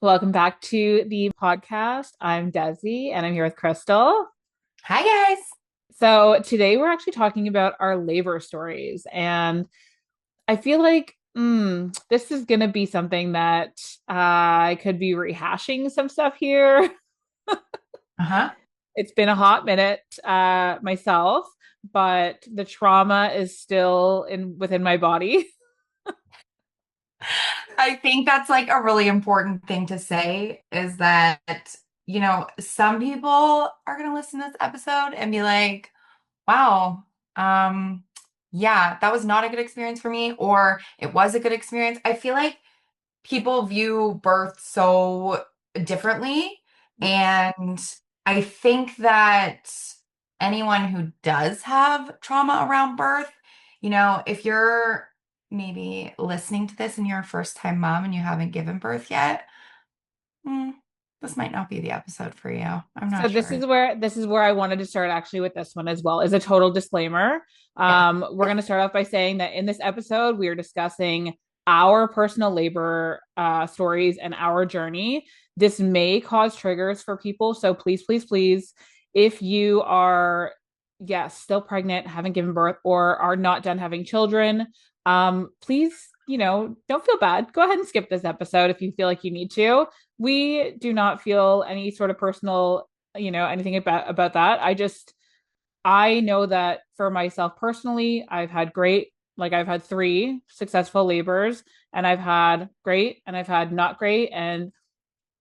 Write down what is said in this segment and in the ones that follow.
Welcome back to the podcast. I'm Desi and I'm here with Krystal. Hi guys. So today we're actually talking about our labor stories. And I feel like this is going to be something that I could be rehashing some stuff here. Uh-huh. It's been a hot minute myself, but the trauma is still in within my body. I think that's like a really important thing to say is that, some people are going to listen to this episode and be like, wow, um, yeah, that was not a good experience for me, or it was a good experience. I feel like people view birth so differently. And I think that anyone who does have trauma around birth, if you're maybe listening to this and you're a first-time mom and you haven't given birth yet, hmm, this might not be the episode for you. I'm So not sure. this is where I wanted to start actually with this one as well as a total disclaimer. Yeah. We're going to start off by saying that in this episode we are discussing our personal labor stories and our journey. This may cause triggers for people, so please, please, please, if you are yes still pregnant, haven't given birth, or are not done having children, please don't feel bad. Go ahead and skip this episode if you feel like you need to. We do not feel any sort of personal anything about that. I know that for myself personally, I've had three successful labors, and I've had great and I've had not great, and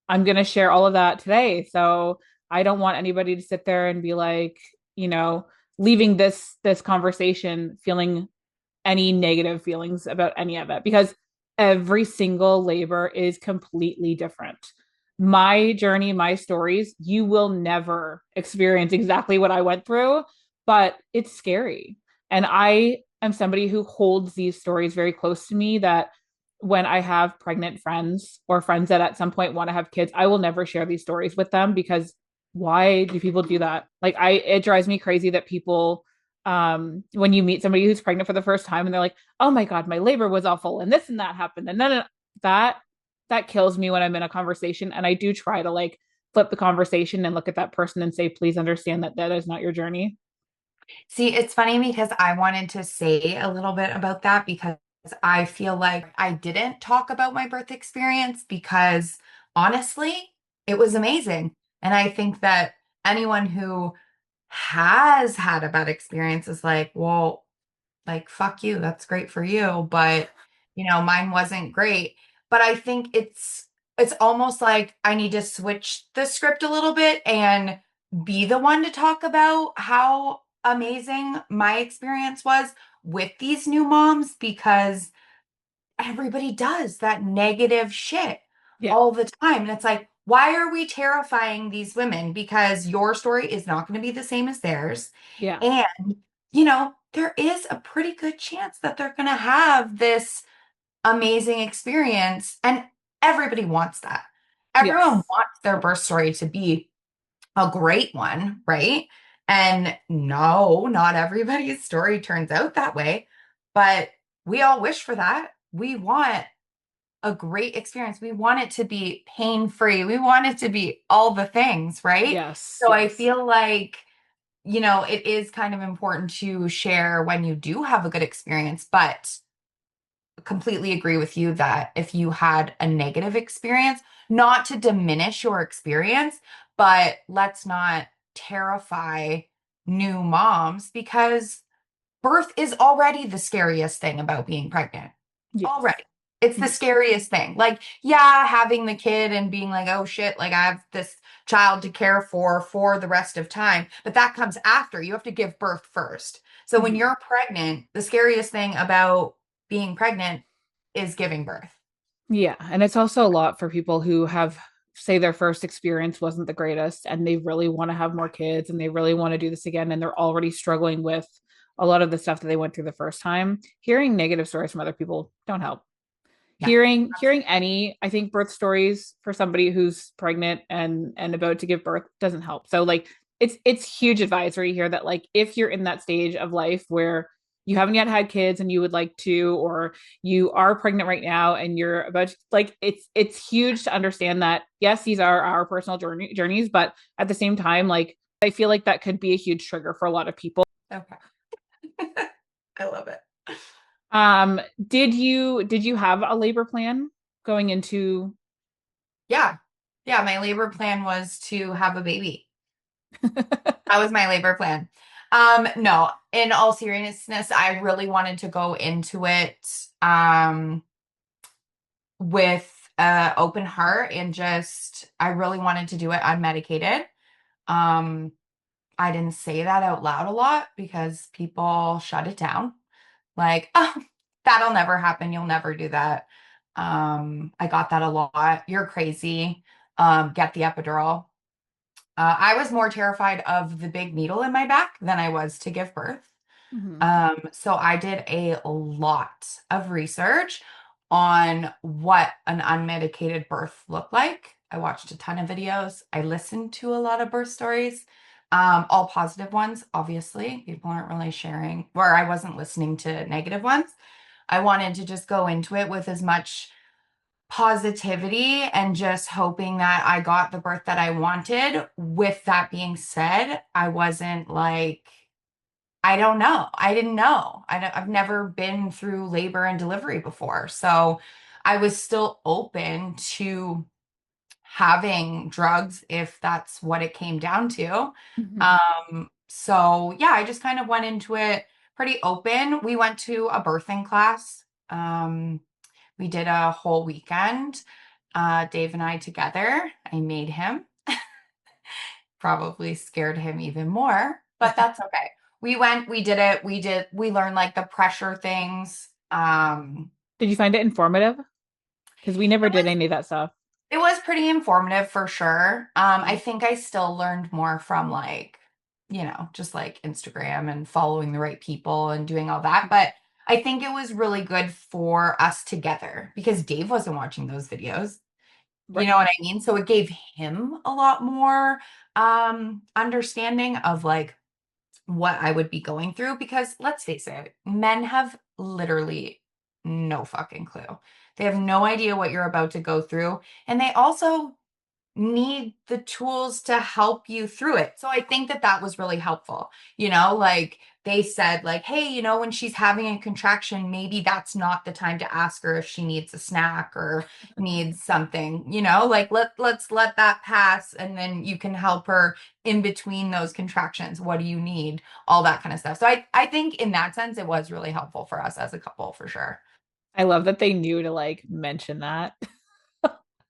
I'm going to share all of that today. So I don't want anybody to sit there and be like, you know leaving this conversation feeling any negative feelings about any of it, because every single labor is completely different. My journey, my stories, you will never experience exactly what I went through, but it's scary. And I am somebody who holds these stories very close to me, that when I have pregnant friends or friends that at some point want to have kids, I will never share these stories with them, because why do people do that? Like, it drives me crazy that people when you meet somebody who's pregnant for the first time and they're like, oh my god, my labor was awful and this and that happened, and then that that kills me when I'm in a conversation. And I do try to like flip the conversation and look at that person and say, please understand that that is not your journey. See, it's funny because I wanted to say a little bit about that because I feel like I didn't talk about my birth experience because honestly, it was amazing. And I think that anyone who has had a bad experience is like, well, like, fuck you, that's great for you, but mine wasn't great. But I think it's almost like I need to switch the script a little bit and be the one to talk about how amazing my experience was with these new moms because everybody does that negative shit Yeah. all the time. And it's like, why are we terrifying these women? Because your story is not going to be the same as theirs. Yeah. And, there is a pretty good chance that they're going to have this amazing experience. And everybody wants that. Everyone Yes. wants their birth story to be a great one, right? And no, not everybody's story turns out that way, but we all wish for that. We want a great experience. We want it to be pain-free. We want it to be all the things, right? Yes. So I Yes. feel like, it is kind of important to share when you do have a good experience, but completely agree with you that if you had a negative experience, not to diminish your experience, but let's not terrify new moms because birth is already the scariest thing about being pregnant. Yes. Already. It's the Mhm. scariest thing. Like, yeah, having the kid and being like, oh shit, like I have this child to care for the rest of time. But that comes after. You have to give birth first. So when Mhm. you're pregnant, the scariest thing about being pregnant is giving birth. Yeah, and it's also a lot for people who have, say, their first experience wasn't the greatest and they really want to have more kids and they really want to do this again, and they're already struggling with a lot of the stuff that they went through the first time. Hearing negative stories from other people don't help. Yeah. Hearing any, I think, birth stories for somebody who's pregnant and about to give birth doesn't help. So like, it's huge advisory here that like, if you're in that stage of life where you haven't yet had kids and you would like to, or you are pregnant right now and you're about to, like, it's huge to understand that yes, these are our personal journeys, but at the same time, like, I feel like that could be a huge trigger for a lot of people. Okay. I love it. Did you have a labor plan going into? Yeah. Yeah, my labor plan was to have a baby. That was my labor plan. No, in all seriousness, I really wanted to go into it with an open heart and just I really wanted to do it unmedicated. Um, I didn't say that out loud a lot because people shut it down. Like, oh, that'll never happen. You'll never do that. I got that a lot. You're crazy. Get the epidural. I was more terrified of the big needle in my back than I was to give birth. Mhm. So I did a lot of research on what an unmedicated birth looked like. I watched a ton of videos. I listened to a lot of birth stories, all positive ones, obviously. People aren't really sharing, or I wasn't listening to negative ones. I wanted to just go into it with as much positivity and just hoping that I got the birth that I wanted. With that being said, I wasn't like, I don't know. I didn't know. I've never been through labor and delivery before. So I was still open to having drugs if that's what it came down to. Mhm. So yeah, I just kind of went into it pretty open. We went to a birthing class. We did a whole weekend, Dave and I together. I made him, probably scared him even more, but that's okay. We went, we did it, we learned like the pressure things. Did you find it informative? Because we never It did was any of that stuff. it was pretty informative for sure. I Mhm. think I still learned more from like, just like Instagram and following the right people and doing all that. But I think it was really good for us together because Dave wasn't watching those videos. You Right. know what I mean? So it gave him a lot more understanding of like what I would be going through because let's face it, men have literally no fucking clue. They have no idea what you're about to go through. And they also need the tools to help you through it. So I think that that was really helpful. Like they said like, "Hey, when she's having a contraction, maybe that's not the time to ask her if she needs a snack or needs something, like let's let that pass and then you can help her in between those contractions. What do you need?" All that kind of stuff. So I think in that sense it was really helpful for us as a couple for sure. I love that they knew to like mention that.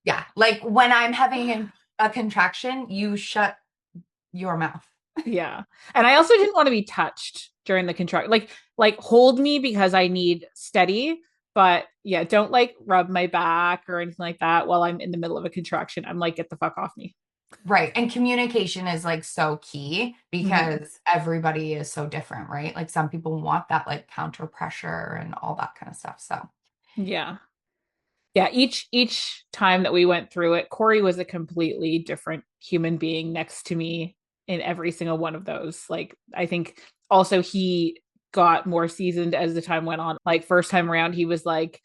Yeah, like when I'm having a contraction, you shut your mouth. Yeah. And I also didn't want to be touched during the contract. Like hold me because I need steady, but yeah, don't like rub my back or anything like that while I'm in the middle of a contraction. I'm like, get the fuck off me. Right. And communication is like so key Mhm. because everybody is so different, right? Like some people want that like counter pressure and all that kind of stuff. So, Yeah. Yeah, each time that we went through it, Corey was a completely different human being next to me in every single one of those. Like, I think also he got more seasoned as the time went on. Like first time around, he was like,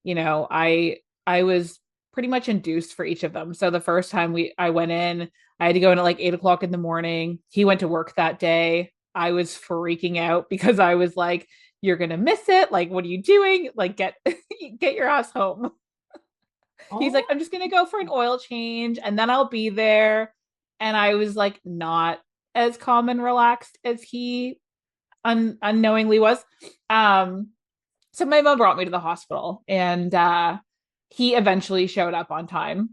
I was pretty much induced for each of them. So the first time I went in, I had to go in at like 8 o'clock in the morning. He went to work that day. I was freaking out because I was like, you're gonna miss it. Like, what are you doing? Like, get your ass home. He's like, oh, I'm just gonna go for an oil change and then I'll be there. And I was like, not as calm and relaxed as he unknowingly was. Um, so my mom brought me to the hospital and he eventually showed up on time.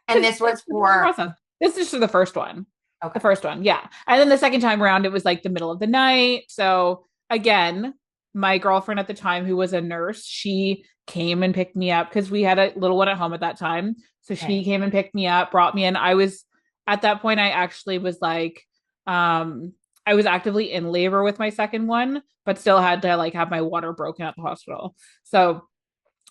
and this was It's a long for, process. This is for the first one. The okay, first one, yeah. And then the second time around, it was like the middle of the night. So again, my girlfriend at the time, who was a nurse, she came and picked me up because we had a little one at home at that time. So she okay. came and picked me up, brought me in. I was at that point, I actually was like, I was actively in labor with my second one, but still had to like have my water broken at the hospital. So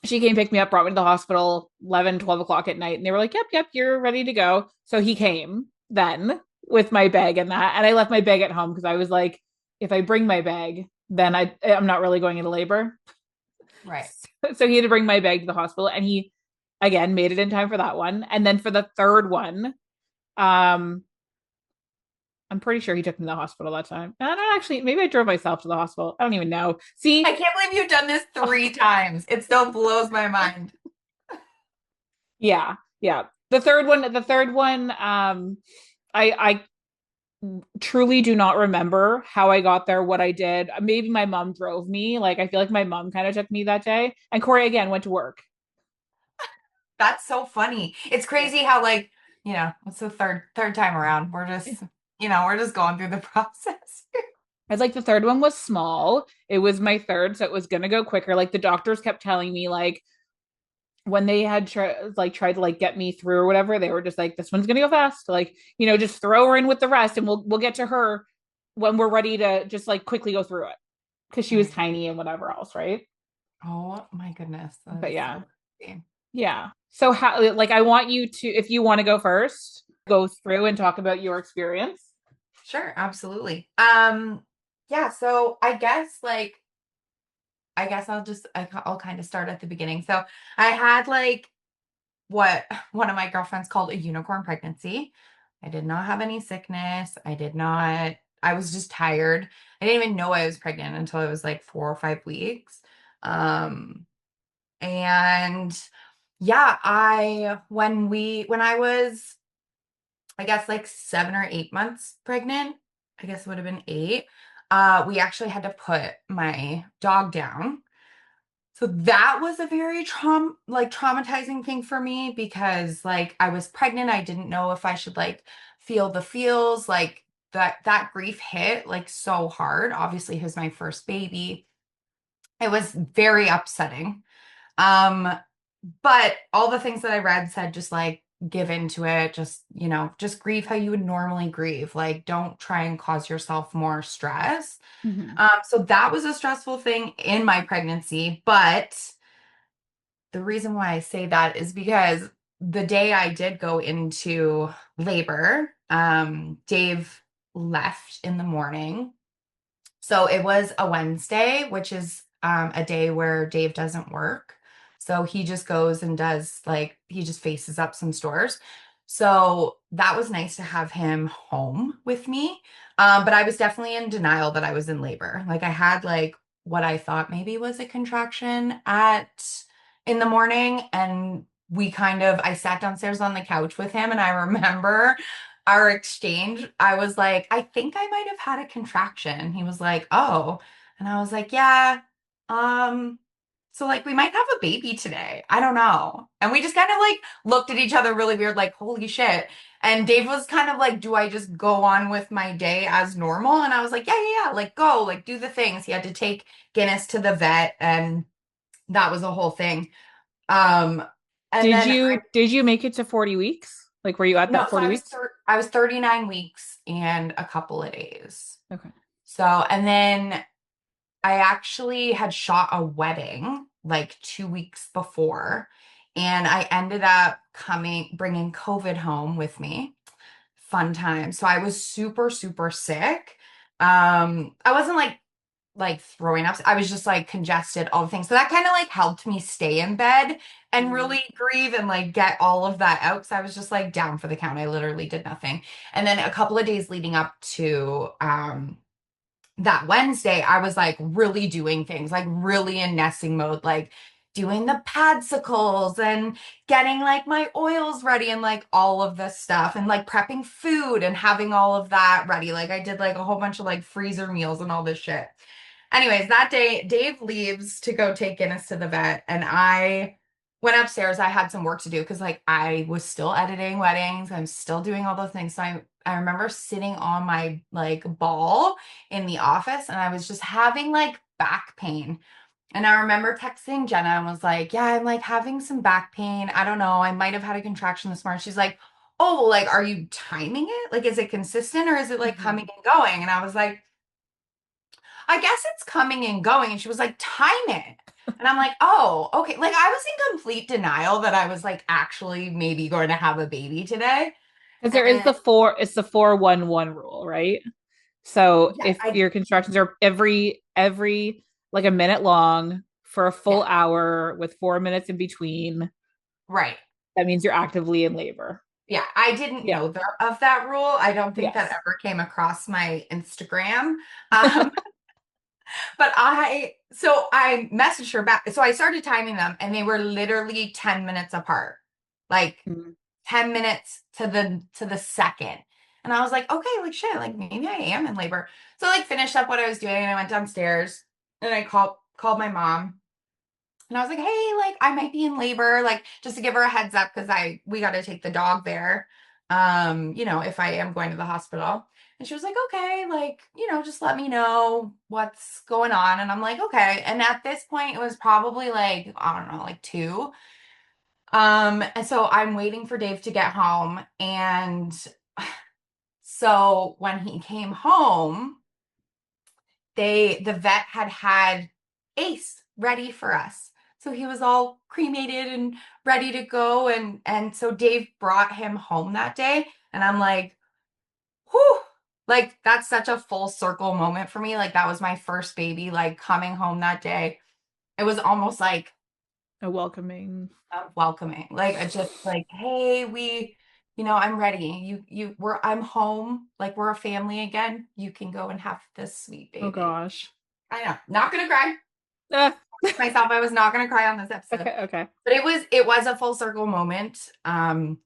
she came pick me up, brought me to the hospital 11, 12 o'clock at night. And they were like, yep, you're ready to go. So he came then with my bag and that. And I left my bag at home because I was like, if I bring my bag, then I'm not really going into labor. Right. So he had to bring my bag to the hospital, and he again made it in time for that one. And then for the third one, um, I'm pretty sure he took me to the hospital that time. I don't actually, maybe I drove myself to the hospital. I don't even know. I See, can't believe you've done this 3 times. It still blows my mind. yeah, yeah. The third one, I truly do not remember how I got there, what I did. Maybe my mom drove me. Like I feel like my mom kind of took me that day. And Corey again went to work. That's so funny. It's Yeah. crazy how it's the third time around. We're just going through the process. I was like, the third one was small. It was my third, so it was gonna go quicker. Like the doctors kept telling me, like when they had tried to like get me through or whatever, they were just like, this one's gonna go fast. Like, just throw her in with the rest, and we'll get to her when we're ready to just like quickly go through it because she was Right. tiny and whatever else, right? Oh my goodness. That But is yeah, so crazy. yeah. So how like I want you to, if you want to go first, go through and talk about your experience. Sure, absolutely. Yeah, so I guess I'll kind of start at the beginning. So I had like what one of my girlfriends called a unicorn pregnancy. I did not have any sickness. I was just tired. I didn't even know I was pregnant until I was like 4 or 5 weeks. Um, and yeah, when I was, I guess like 7or 8 months pregnant, I guess it would have been 8. We actually had to put my dog down. So that was a very traumatizing thing for me because like I was pregnant, I didn't know if I should like feel the feels, like that grief hit like so hard. Obviously, he was my first baby. It was very upsetting. Um, but all the things that I read said just like give into it, just grieve how you would normally grieve. Like don't try and cause yourself more stress. Mm-hmm. So that was a stressful thing in my pregnancy, but the reason why I say that is because the day I did go into labor, Dave left in the morning. So it was a Wednesday, which is a day where Dave doesn't work. So he just goes and he just faces up some stores. So that was nice to have him home with me. But I was definitely in denial that I was in labor. Like I had like what I thought maybe was a contraction at in the morning. And I sat downstairs on the couch with him. And I remember our exchange, I was like, I think I might have had a contraction. He was like, oh. And I was like, yeah. Um, so like we might have a baby today. I don't know. And we just kind of like looked at each other really weird, like, holy shit. And Dave was kind of like, do I just go on with my day as normal? And I was like, yeah, yeah, yeah, like go, like do the things. He had to take Guinness to the vet, and that was a whole thing. Um, and Did then you make it to 40 weeks? Like were you at no, that so 40 weeks? I was 39 weeks and a couple of days. Okay. So, and then I actually had shot a wedding like 2 weeks before, and I ended up bringing COVID home with me. Fun time. So I was super, super sick. I wasn't like throwing up. I was just like congested, all the things. So that kind of like helped me stay in bed and Mm. really grieve and like get all of that out. Because I was just like down for the count. I literally did nothing. And then a couple of days leading up to that Wednesday, I was like really doing things, like really in nesting mode, like doing the padsicles and getting like my oils ready and like all of this stuff and like prepping food and having all of that ready. Like I did like a whole bunch of like freezer meals and all this shit. Anyways, that day, Dave leaves to go take Guinness to the vet, and I went upstairs. I had some work to do because like I was still editing weddings. I'm still doing all those things. So I remember sitting on my like ball in the office, and I was just having like back pain. And I remember texting Jenna and was like, yeah, I'm like having some back pain. I don't know. I might have had a contraction this morning. She's like, oh, well, like, are you timing it? Like, is it consistent or is it like coming Mhm. and going? And I was like, I guess it's coming and going. And she was like, time it. And I'm like, oh, okay. Like I was in complete denial that I was like actually maybe going to have a baby today. Because there is And the four, it's the 4-1-1 rule, right? So Yeah, if your contractions are every like a minute long for a yeah, full hour with 4 minutes in between, right. that means you're actively in labor. Yeah, I didn't Yeah. know of that rule. I don't think that Yes. ever came across my Instagram. Um, but I messaged her back. So I started timing them and they were literally 10 minutes apart. Like Mhm. 10 minutes to the second. And I was like, okay, like shit, like maybe I am in labor. So I like finished up what I was doing and I went downstairs and I called my mom and I was like, hey, like I might be in labor, like just to give her a heads up because I we got to take the dog there. If I am going to the hospital. And she was like, okay, like, just let me know what's going on. And I'm like, okay. And at this point, it was probably like, I don't know, like two. And so I'm waiting for Dave to get home. And so when he came home, the vet had Ace ready for us. So he was all cremated and ready to go. And so Dave brought him home that day. And I'm like, whew, like that's such a full circle moment for me. Like that was my first baby, like coming home that day. It was almost like A welcoming. welcoming. Like I just like, hey, I'm ready. I'm home. Like we're a family again. You can go and have this sweet Oh baby. gosh. I know. Not gonna cry. Ah, Myself, I was not gonna cry on this episode. okay, okay. But it was a full circle moment. And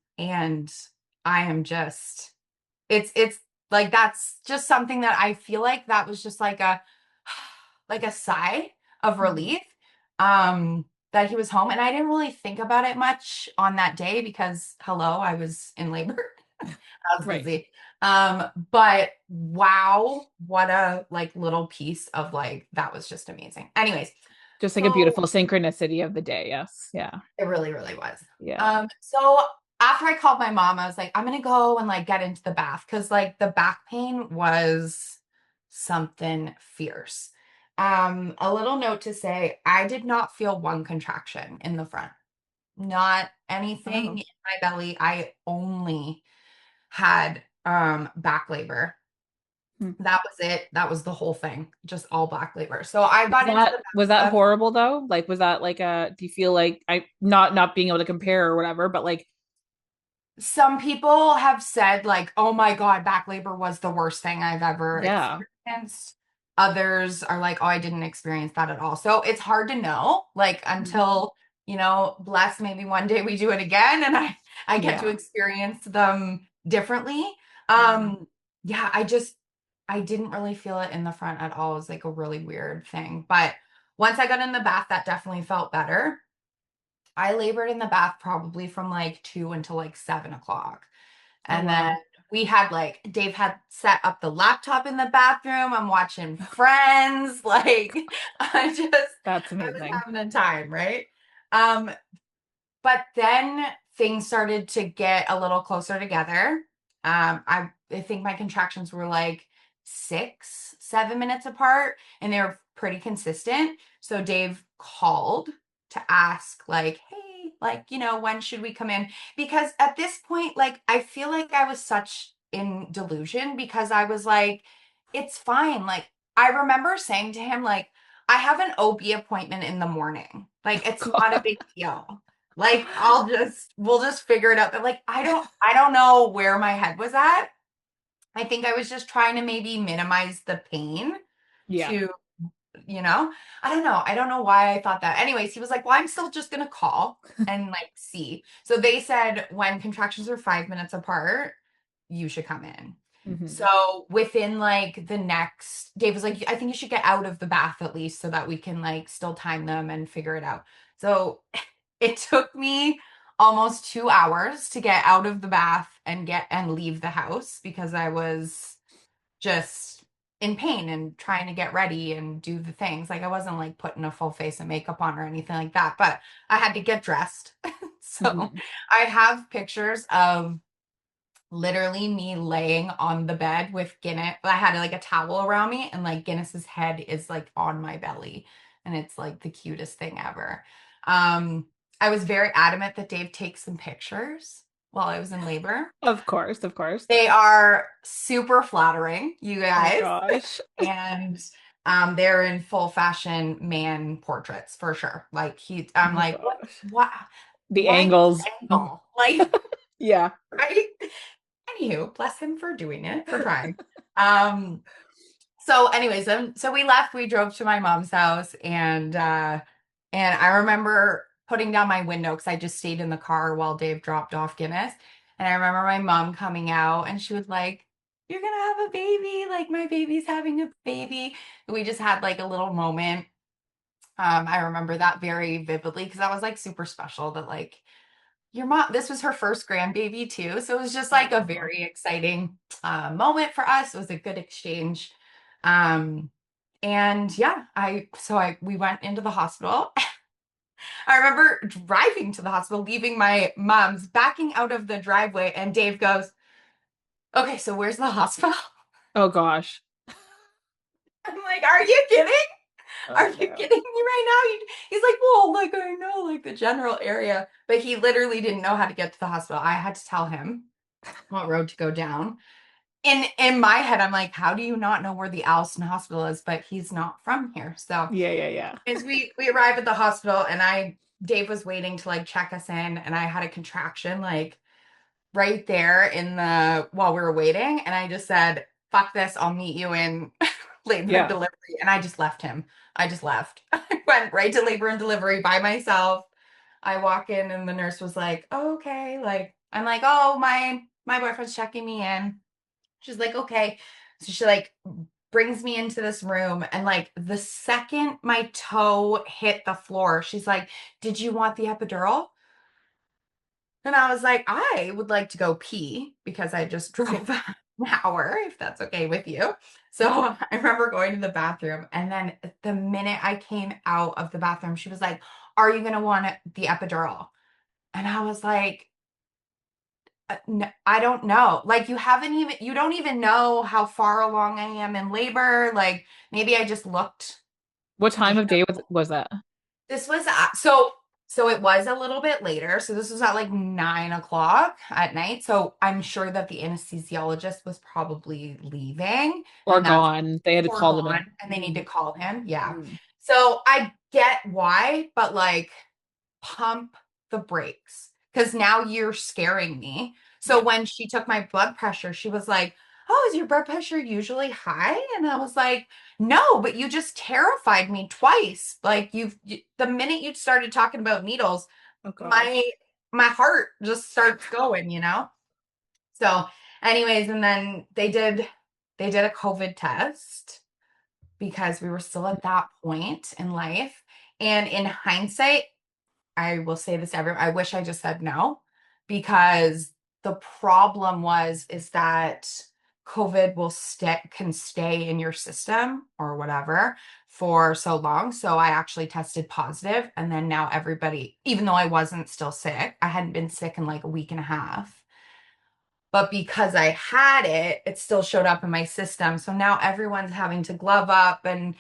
I am just it's like that's just something that I feel like that was just like a like a sigh of Mhm. relief that he was home and I didn't really think about it much on that day because hello, I was in labor. I was Right. busy. But wow, what a like little piece of like that was just amazing. Anyways, Just like a so beautiful synchronicity of the day. Yes. Yeah. it really, really was. Yeah. So after I called my mom, I was like, I'm gonna go and like get into the bath because like the back pain was something fierce. A little note to say, I did not feel one contraction in the front, not anything Oh. in my belly. I only had back labor. Hmm. That was it. That was the whole thing, just all back labor. So I Was got into that the was that bathtub. horrible though? Like was that like a do you feel like I not being able to compare or whatever, but like Some people have said, like, oh my God, back labor was the worst thing I've ever yeah. experienced. Others are like, oh, I didn't experience that at all. So it's hard to know, like, Mhm. until, bless maybe one day we do it again and I get to Yeah. experience them differently. Yeah. Yeah, I didn't really feel it in the front at all. It was like a really weird thing. But once I got in the bath, that definitely felt better. I labored in the bath probably from like 2 until like 7 o'clock. Oh And then wow. Dave had set up the laptop in the bathroom. I'm watching Friends. Like That's I was amazing. having a time, right? Um, but then things started to get a little closer together. I think my contractions were like 6, 7 minutes apart, and they were pretty consistent. So Dave called to ask, like, hey, like, when should we come in? Because at this point, like, I feel like I was such in delusion because I was like, it's fine. Like, I remember saying to him, like, I have an OB appointment in the morning. Like, it's not a God. big deal. Like we'll just figure it out. But like I don't know where my head was at. I think I was just trying to maybe minimize the pain Yeah. to, you know, I don't know. I don't know why I thought that. Anyways, he was like, well, I'm still just gonna call and like see. So they said when contractions are 5 minutes apart, you should come in. Hmm. So within like the next, Dave was like, I think you should get out of the bath at least so that we can like still time them and figure it out. So it took me almost 2 hours to get out of the bath and leave the house because I was just in pain and trying to get ready and do the things. Like I wasn't like putting a full face of makeup on or anything like that, but I had to get dressed. So Hmm. I have pictures of literally me laying on the bed with Guinness. I had like a towel around me and like Guinness's head is like on my belly and it's like the cutest thing ever. I was very adamant that Dave take some pictures while I was in labor. Of course, of course. They are super flattering, you Oh guys. gosh. And they're in full fashion man portraits for sure. Like Oh I'm my like, gosh. what, The why angles. this angle? Like, Yeah. right? Anywho, bless him for doing it, for trying. Um, so anyways, so we left, we drove to my mom's house and I remember putting down my window because I just stayed in the car while Dave dropped off Guinness. And I remember my mom coming out and she was like, "You're gonna have a baby, like my baby's having a baby." We just had like a little moment. I remember that very vividly because that was like super special that like your mom, this was her first grandbaby too. So it was just like a Oh. very exciting moment for us. It was a good exchange. Um, and yeah, we went into the hospital. I remember driving to the hospital, leaving my mom's, backing out of the driveway, and Dave goes, "Okay, so where's the hospital?" Oh gosh. I'm like, "Are you kidding? Are Oh you no. kidding me right now?" He's like, "Well, like I know, like the general area," but he literally didn't know how to get to the hospital. I had to tell him what road to go down. In my head, I'm like, "How do you not know where the Allison Hospital is?" But he's not from here, so Yeah, yeah, yeah. as we arrive at the hospital, and Dave was waiting to like check us in, and I had a contraction like right there in the while we were waiting. And I just said, "Fuck this, I'll meet you in labor and Yeah. delivery." And I just left him. I just left. I went right to labor and delivery by myself. I walk in and the nurse was like, "Oh, okay." Like, I'm like, "Oh, my boyfriend's checking me in." She's like, "Okay." So she like brings me into this room and like the second my toe hit the floor, she's like, "Did you want the epidural?" And I was like, "I would like to go pee because I just drove an hour, if that's okay with you." So I remember going to the bathroom. And then the minute I came out of the bathroom, she was like, "Are you going to want the epidural?" And I was like, I don't know. Like, you don't even know how far along I am in labor. Like, maybe I just looked, What you time of day know, was that? this was so it was a little bit later. So this was at like 9 o'clock at night. So I'm sure that the anesthesiologist was probably leaving Or and that's gone. They had to or call them in. gone and they need to call him. Yeah. Mm. So I get why, but like pump the brakes because now you're scaring me. So Yeah. when she took my blood pressure, she was like, "Oh, is your blood pressure usually high?" And I was like, "No, but you just terrified me twice. Like the minute you started talking about needles, Oh gosh. my heart just starts going. So, anyways, and then they did a COVID test because we were still at that point in life. And in hindsight, I will say this to everyone. I wish I just said no because the problem is that COVID can stay in your system or whatever for so long. So I actually tested positive, and then now everybody, even though I wasn't still sick, I hadn't been sick in like a week and a half. But because I had it, it still showed up in my system. So now everyone's having to glove up and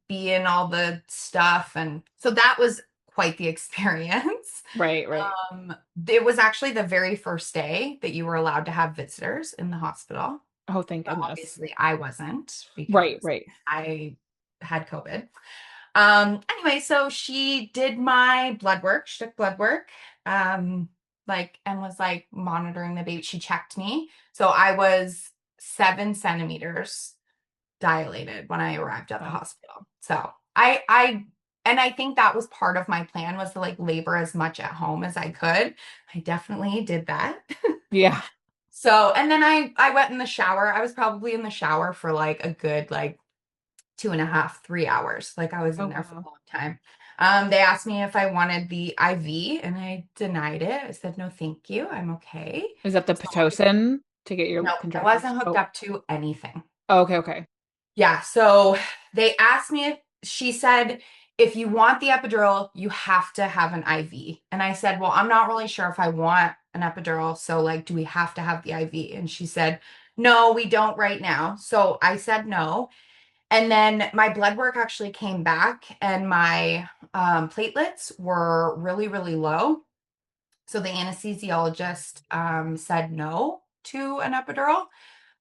be in all the stuff. And so that was quite the experience. Right, right. It was actually the very first day that you were allowed to have visitors in the hospital. Oh, thank But goodness. obviously I wasn't Right, because right. I had COVID. Anyway, so she did my blood work. She took blood work, um, like, and was like monitoring the baby. She checked me. So I was 7 centimeters dilated when I arrived at the Wow. hospital. So and I think that was part of my plan was to like labor as much at home as I could. I definitely did that. Yeah. So, and then I went in the shower. I was probably in the shower for like a good like 2.5, 3 hours. Like I was Oh in there for a wow. long time. They asked me if I wanted the IV and I denied it. I said, "No, thank you. I'm okay." Is that the So Pitocin to get your no, I contractions? wasn't hooked Oh, up to anything. okay, okay. Yeah. So they asked me if she said, "If you want the epidural, you have to have an IV." And I said, "Well, I'm not really sure if I want an epidural. So like, do we have to have the IV?" And she said, "No, we don't right now." So I said no. And then my blood work actually came back and my platelets were really, really low. So the anesthesiologist said no to an epidural.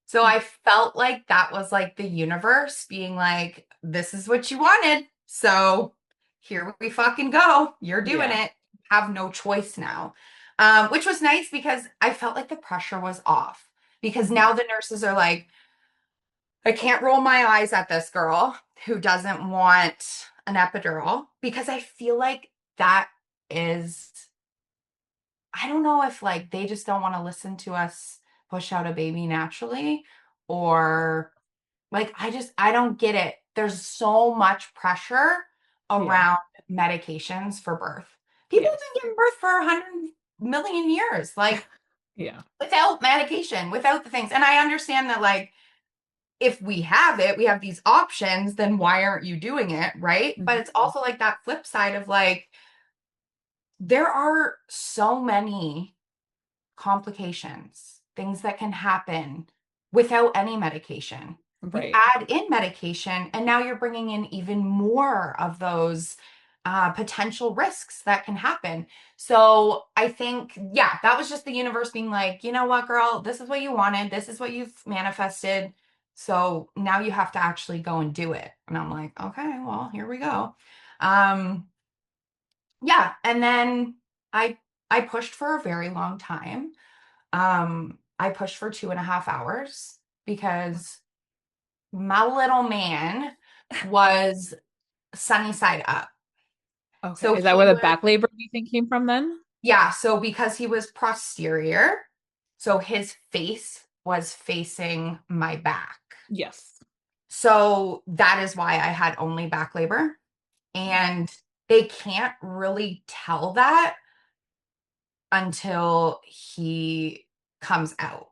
So I felt like that was like the universe being like, this is what you wanted. So here we fucking go. You're doing Yeah. it. Have no choice now. Which was nice because I felt like the pressure was off. Because Mhm. now the nurses are like, I can't roll my eyes at this girl who doesn't want an epidural because I feel like that is, I don't know if like they just don't want to listen to us push out a baby naturally or like I don't get it. There's so much pressure Yeah. around medications for birth. People have Yes. been giving birth for 100 million years, like Yeah. without medication, without the things. And I understand that like if we have it, we have these options, then why aren't you doing it, right? But Mhm. it's also like that flip side of like there are so many complications, things that can happen without any medication. You Right. add in medication, and now you're bringing in even more of those potential risks that can happen. So I think, yeah, that was just the universe being like, you know what, girl, this is what you wanted, this is what you've manifested. So now you have to actually go and do it. And I'm like, okay, well, here we go. Um, yeah, and then I I pushed for a very long time. I pushed for 2.5 hours because my little man was sunny side up. Okay. So Is that he where the was, back labor do you think came from then? yeah, so because he was posterior, so his face was facing my back. Yes. So that is why I had only back labor. And they can't really tell that until he comes out.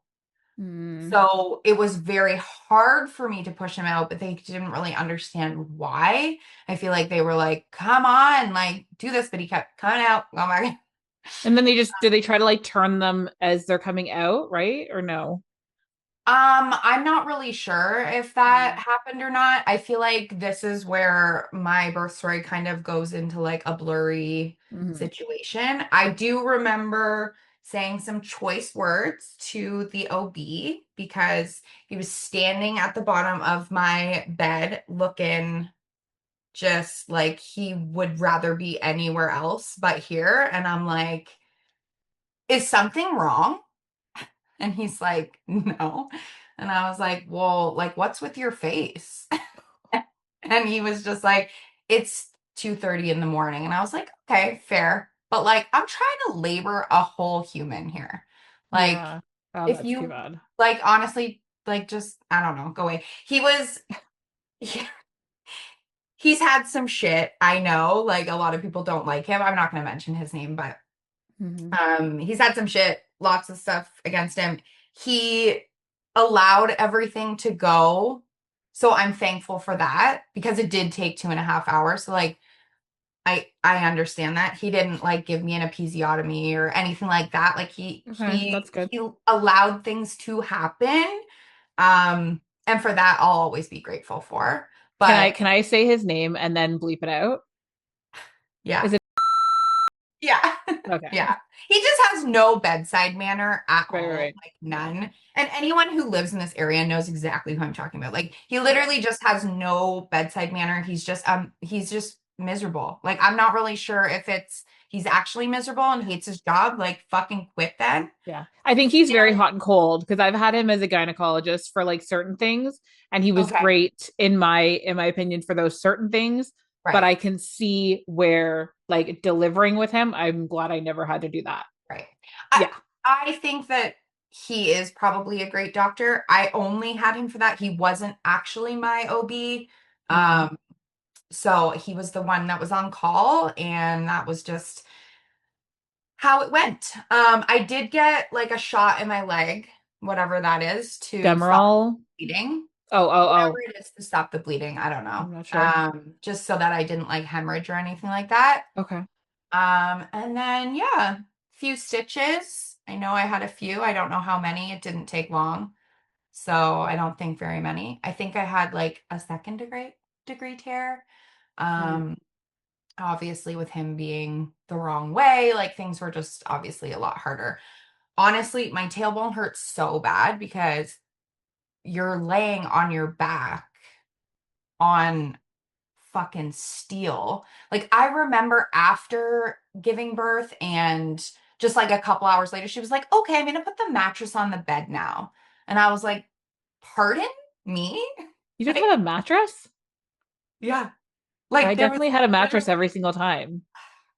Mm. So it was very hard for me to push him out, but they didn't really understand why. I feel like they were like, come on, like do this, but he kept coming out. Oh my God. And then did they try to like turn them as they're coming out, right? Or no? I'm not really sure if that happened or not. I feel like this is where my birth story kind of goes into like a blurry Mm-hmm. situation. I do remember saying some choice words to the OB because he was standing at the bottom of my bed looking just like he would rather be anywhere else but here. And I'm like, is something wrong? And he's like, no. And I was like, well, like, what's with your face? And he was just like, it's 2:30 in the morning. And I was like, okay, fair. But like, I'm trying to labor a whole human here. Like, Yeah. Oh, if that's too you bad. like, honestly, like, just, I don't know, go away. He's had some shit. I know, like, a lot of people don't like him. I'm not going to mention his name, but Mm-hmm. He's had some shit, lots of stuff against him. He allowed everything to go. So I'm thankful for that because it did take 2.5 hours. So like I understand that. He didn't like give me an episiotomy or anything like that. Like he Okay, he that's good. he allowed things to happen. And for that I'll always be grateful for. Can I But can I say his name and then bleep it out? yeah. Is it Yeah. okay? Yeah. He just has no bedside manner at Right, right, all, right. like none. And anyone who lives in this area knows exactly who I'm talking about. Like he Yeah. literally just has no bedside manner. He's just miserable. Like I'm not really sure if it's he's actually miserable and hates his job, like fucking quit then. Yeah. I think he's very And hot and cold because I've had him as a gynecologist for like certain things and he was okay, great in my opinion for those certain things, but right, I can see where like delivering with him, I'm glad I never had to do that. right. I Yeah. I think that he is probably a great doctor. I only had him for that. He wasn't actually my OB. Mm. Um, So he was the one that was on call, and that was just how it went. I did get like a shot in my leg, whatever that is, to stop Demerol. bleeding. Oh, oh, Whatever oh. it is to stop the bleeding, I don't know. I'm not sure. Just so that I didn't like hemorrhage or anything like that. Okay. And then yeah, few stitches. I know I had a few. I don't know how many. It didn't take long. So I don't think very many. I think I had like a second degree tear. Mm. Um, obviously with him being the wrong way, like things were just obviously a lot harder. Honestly, my tailbone hurts so bad because you're laying on your back on fucking steel. Like I remember after giving birth and just like a couple hours later, she was like, "Okay, I'm gonna put the mattress on the bed now." And I was like, "Pardon me?" You just Like, had a mattress? yeah. I Like there was definitely had a mattress literally every single time.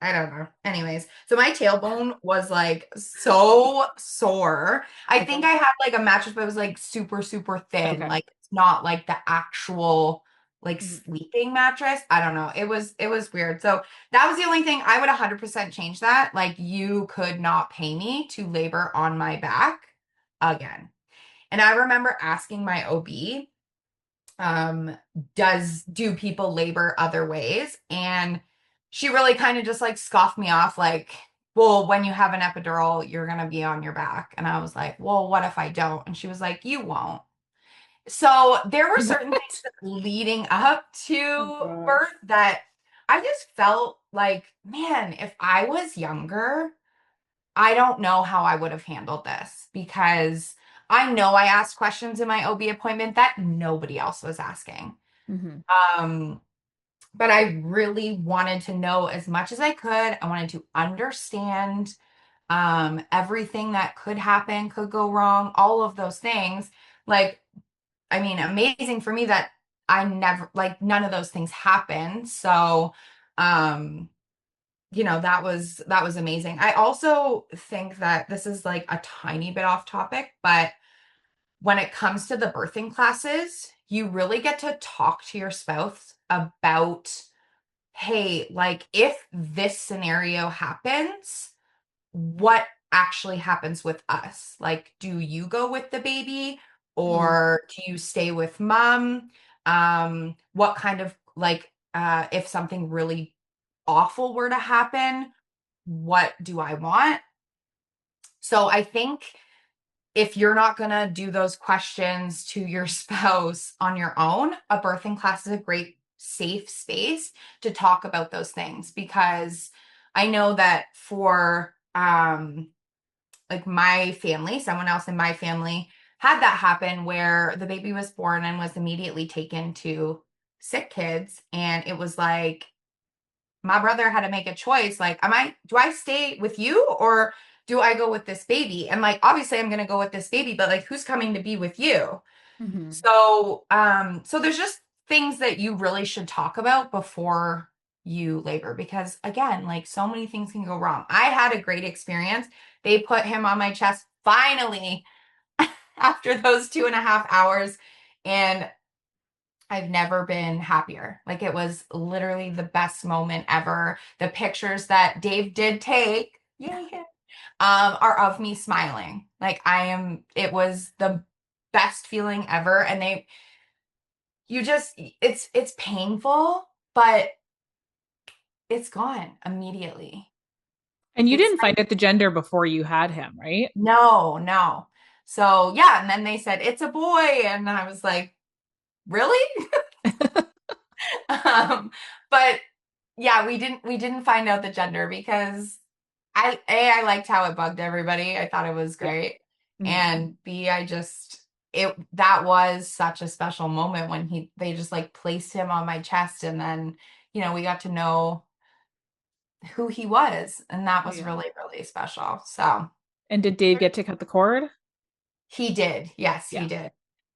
I don't know. Anyways, so my tailbone was like so sore. I think Okay. I had like a mattress, but it was like super, super thin. Okay. Like it's not like the actual like Mhm. sleeping mattress. I don't know. It was weird. So that was the only thing I would 100% change that. Like you could not pay me to labor on my back again. And I remember asking my OB, um do people labor other ways, and she really kind of just like scoffed me off like, well, when you have an epidural you're going to be on your back, and I was like, well, what if I don't? And she was like, you won't. So there were certain things What? leading up Oh to gosh. birth that I just felt like, man, if I was younger, I don't know how I would have handled this, because I know I asked questions in my OB appointment that nobody else was asking. Hmm. Um, but I really wanted to know as much as I could. I wanted to understand everything that could happen, could go wrong, all of those things. Like, I mean, amazing for me that I never, like, none of those things happened. So, um, that was amazing. I also think that this is like a tiny bit off topic, but when it comes to the birthing classes, you really get to talk to your spouse about, hey, like if this scenario happens, what actually happens with us? Like, do you go with the baby Hmm. or do you stay with mom? What kind of like, if something really awful were to happen, what do I want? So I think if you're not going to do those questions to your spouse on your own, a birthing class is a great safe space to talk about those things, because I know that for like my family, someone else in my family had that happen where the baby was born and was immediately taken to sick kids, and it was like my brother had to make a choice, like, do I stay with you or do I go with this baby? And like obviously I'm going to go with this baby, but like who's coming to be with you? Hmm. So there's just things that you really should talk about before you labor, because again, like so many things can go wrong. I had a great experience. They put him on my chest finally after those 2.5 hours, and I've never been happier. Like it was literally the best moment ever. The pictures that Dave did take, yay, are of me smiling. Like it was the best feeling ever. And it's painful, but it's gone immediately. And you It's didn't find out the gender before you had him, right? no, no. So yeah, and then they said it's a boy, and I was like, really? Um, but yeah, we didn't find out the gender because I liked how it bugged everybody. I thought it was Yeah. great. Hmm. And B, it that was such a special moment when they just like placed him on my chest, and then, we got to know who he was, and that was Yeah. really, really special. So And did Dave get to cut the cord? he did. Yes, he Yeah. did.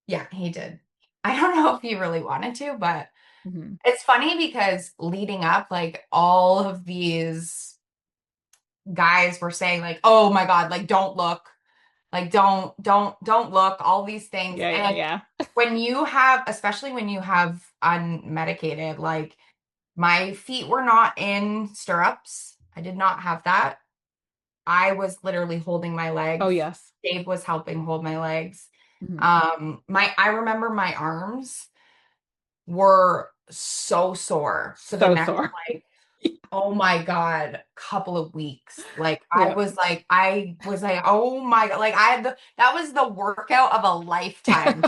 Yeah, he did. I don't know if he really wanted to, but Hmm. it's funny because leading up, like all of these guys were saying, like, oh my God, like don't look, like don't look, all these things. Yeah, yeah, And yeah. especially when you have unmedicated, like my feet were not in stirrups. I did not have that. I was literally holding my Oh, legs. yes. Dave was helping hold my legs. Hmm. I remember my arms were so sore for the So next, sore. like, oh my God, couple of weeks. Like Yeah. I was like, oh my God, like that was the workout of a lifetime.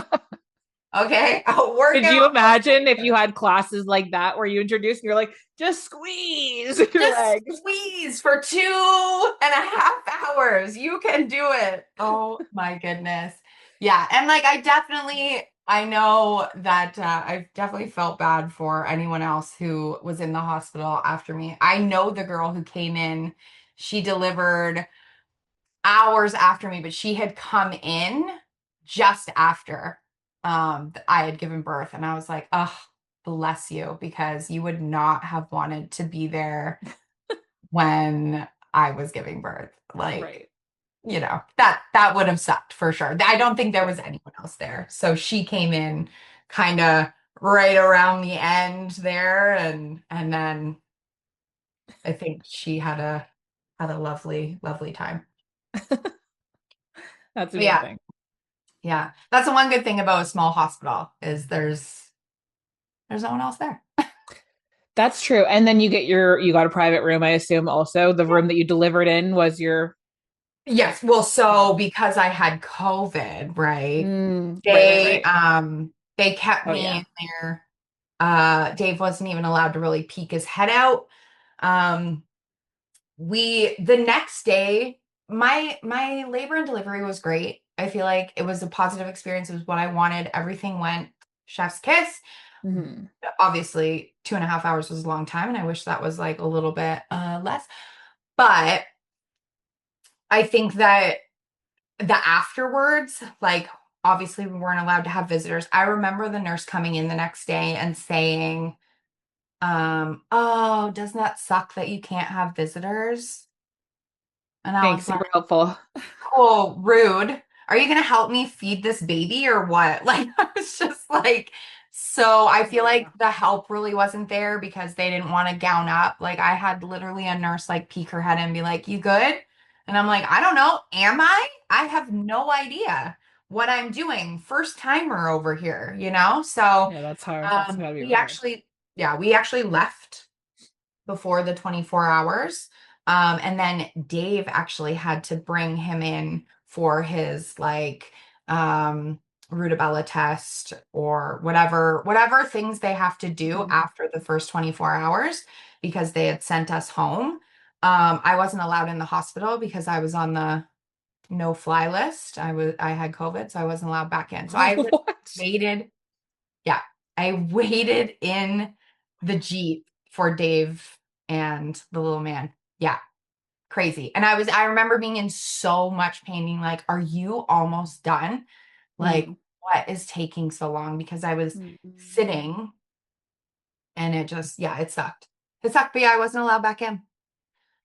Okay. A Could you workout of imagine if you labor. had classes like that where you introduced and you're like, just squeeze your Just legs? squeeze for 2.5 hours. You can do it. Oh my goodness. Yeah. And like, I know that I've definitely felt bad for anyone else who was in the hospital after me. I know the girl who came in, she delivered hours after me, but she had come in just after I had given birth. And I was like, oh, bless you, because you would not have wanted to be there when I was giving birth. Like, Right. that would have sucked for sure. I don't think there Yeah. was anyone else there. So she came in kind of right around the end there, and then I think she had a lovely, lovely time. That's But yeah, amazing. yeah. That's the one good thing about a small hospital is there's no one else there. That's true. And then you got a private room, I assume also. The Yeah. room that you delivered in was your Yes. Well, yeah. so because I had COVID, right? Right, right, They right. um they kept Oh me yeah. in there. Dave wasn't even allowed to really peek his head out. Um, we the next day, my labor and delivery was great. I feel like it was a positive experience. It was what I wanted. Everything went chef's kiss. Hmm. Obviously, 2.5 hours was a long time, and I wish that was like a little bit less. But I think that the afterwards, like obviously we weren't allowed to have visitors. I remember the nurse coming in the next day and saying, oh, doesn't that suck that you can't have visitors? And I Thanks, was like, super helpful. cool, rude. Are you gonna help me feed this baby or what? Like, I was just like, so I feel like Yeah. the help really wasn't there because they didn't want to gown up. Like, I had literally a nurse like peek her head and be like, you good? And I'm like, I don't know. Am I? I have no idea what I'm doing. First timer over here, you know? So, Yeah, that's hard. That's gotta be we really hard. actually, yeah, we actually left before the 24 hours. And then Dave actually had to bring him in for his like um rutabaga test or whatever things they have to do Mhm. after the first 24 hours because they had sent us home. I wasn't allowed in the hospital because I was on the no fly list. I had COVID, so I wasn't allowed back in. So I What? waited, yeah, I waited in the Jeep for Dave and the little man. Yeah, crazy. And I remember being in so much pain, being like, are you almost done? Like, Mm. what is taking so long? Because I was Mm. sitting and it just, yeah, it sucked. It sucked, but yeah, I wasn't allowed back in.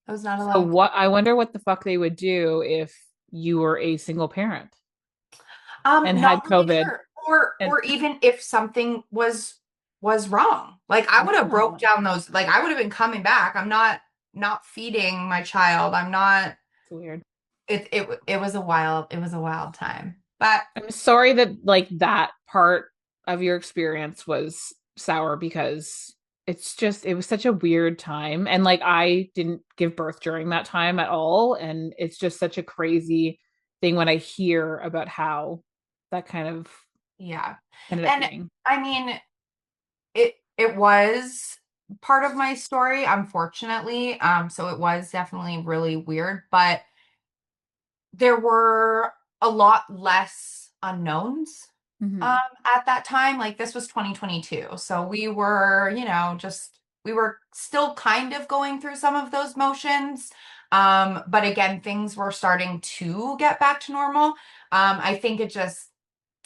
I was not So allowed. what I wonder what the fuck they would do if you were a single parent and Not had really COVID sure. Or and or even if something was wrong. Like I would have broke yeah, down those, like I would have been coming back. I'm not feeding my child. I'm not it's weird. it was a wild time. But I'm sorry that like that part of your experience was sour because it's just it was such a weird time and like I didn't give birth during that time at all and it's just such a crazy thing when I hear about how that kind of yeah. ended up And being. I mean, it was part of my story, unfortunately. So it was definitely really weird, but there were a lot less unknowns um, Mhm. at that time. Like this was 2022. So we were, we were still kind of going through some of those motions. But again, things were starting to get back to normal. I think it just,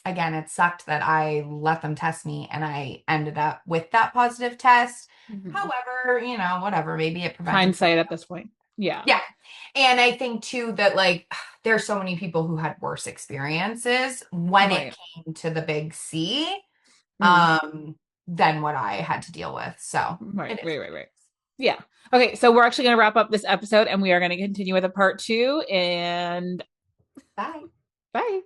again, it sucked that I let them test me and I ended up with that positive test. Mhm. However, whatever, maybe it prevented Hindsight something. at this point. Yeah. Yeah. And I think too that like there's so many people who had worse experiences when it Right. came to the big C Mm. than what I had to deal with. So Right, it is right, what right, it right. is. Yeah. Okay, so we're actually going to wrap up this episode and we are going to continue with a part two. And Bye. bye.